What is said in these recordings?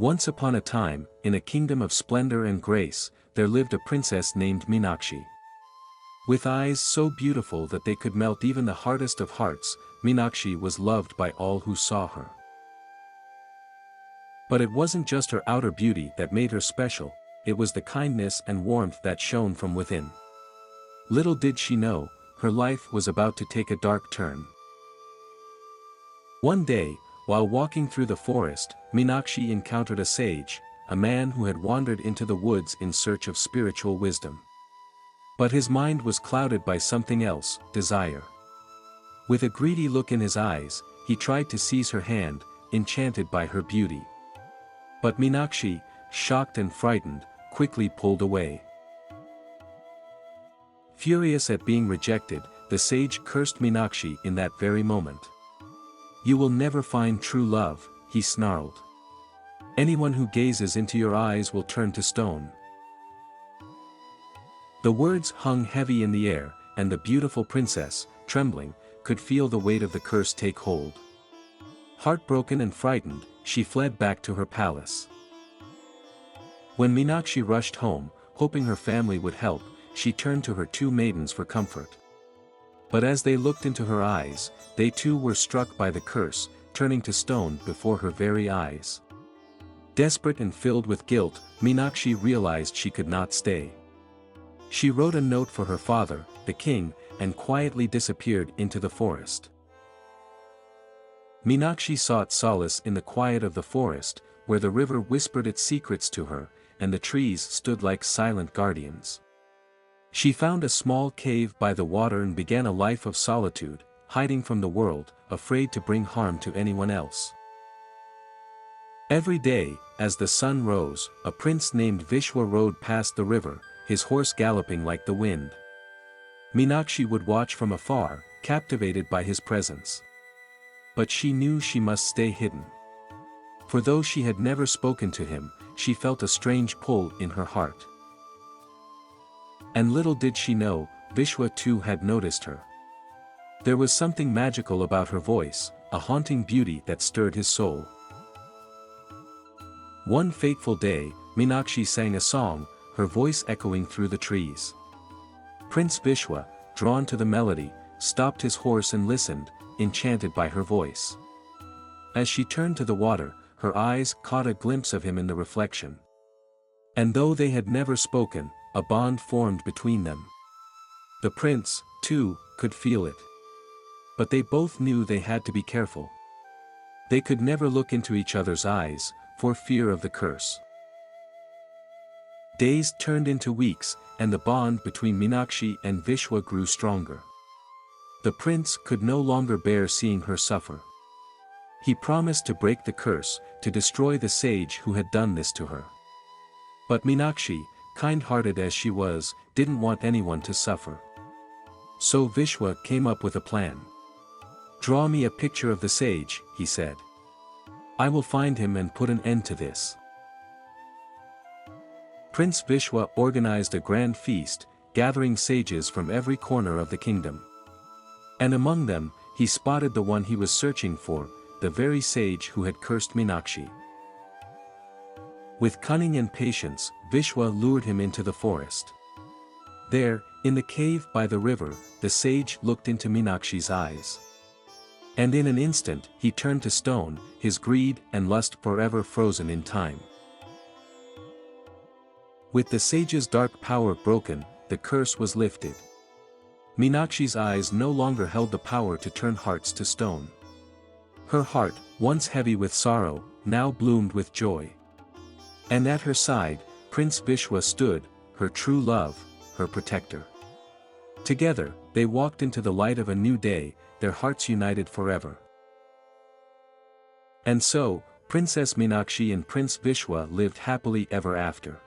Once upon a time, in a kingdom of splendor and grace, there lived a princess named Meenakshi. With eyes so beautiful that they could melt even the hardest of hearts, Meenakshi was loved by all who saw her. But it wasn't just her outer beauty that made her special, it was the kindness and warmth that shone from within. Little did she know, her life was about to take a dark turn. One day, while walking through the forest, Meenakshi encountered a sage, a man who had wandered into the woods in search of spiritual wisdom. But his mind was clouded by something else, desire. With a greedy look in his eyes, he tried to seize her hand, enchanted by her beauty. But Meenakshi, shocked and frightened, quickly pulled away. Furious at being rejected, the sage cursed Meenakshi in that very moment. "You will never find true love," he snarled. "Anyone who gazes into your eyes will turn to stone." The words hung heavy in the air, and the beautiful princess, trembling, could feel the weight of the curse take hold. Heartbroken and frightened, she fled back to her palace. When Meenakshi rushed home, hoping her family would help, she turned to her two maidens for comfort. But as they looked into her eyes, they too were struck by the curse, turning to stone before her very eyes. Desperate and filled with guilt, Meenakshi realized she could not stay. She wrote a note for her father, the king, and quietly disappeared into the forest. Meenakshi sought solace in the quiet of the forest, where the river whispered its secrets to her, and the trees stood like silent guardians. She found a small cave by the water and began a life of solitude, hiding from the world, afraid to bring harm to anyone else. Every day, as the sun rose, a prince named Vishwa rode past the river, his horse galloping like the wind. Meenakshi would watch from afar, captivated by his presence. But she knew she must stay hidden. For though she had never spoken to him, she felt a strange pull in her heart. And little did she know, Vishwa too had noticed her. There was something magical about her voice, a haunting beauty that stirred his soul. One fateful day, Meenakshi sang a song, her voice echoing through the trees. Prince Vishwa, drawn to the melody, stopped his horse and listened, enchanted by her voice. As she turned to the water, her eyes caught a glimpse of him in the reflection. And though they had never spoken, a bond formed between them. The prince, too, could feel it. But they both knew they had to be careful. They could never look into each other's eyes, for fear of the curse. Days turned into weeks, and the bond between Meenakshi and Vishwa grew stronger. The prince could no longer bear seeing her suffer. He promised to break the curse, to destroy the sage who had done this to her. But Meenakshi, kind-hearted as she was, didn't want anyone to suffer. So Vishwa came up with a plan. "Draw me a picture of the sage," he said. "I will find him and put an end to this." Prince Vishwa organized a grand feast, gathering sages from every corner of the kingdom. And among them, he spotted the one he was searching for, the very sage who had cursed Meenakshi. With cunning and patience, Vishwa lured him into the forest. There, in the cave by the river, the sage looked into Meenakshi's eyes. And in an instant, he turned to stone, his greed and lust forever frozen in time. With the sage's dark power broken, the curse was lifted. Meenakshi's eyes no longer held the power to turn hearts to stone. Her heart, once heavy with sorrow, now bloomed with joy. And at her side, Prince Vishwa stood, her true love, her protector. Together, they walked into the light of a new day, their hearts united forever. And so, Princess Meenakshi and Prince Vishwa lived happily ever after.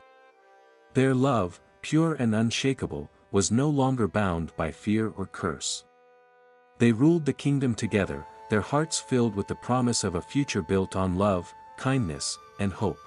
Their love, pure and unshakable, was no longer bound by fear or curse. They ruled the kingdom together, their hearts filled with the promise of a future built on love, kindness, and hope.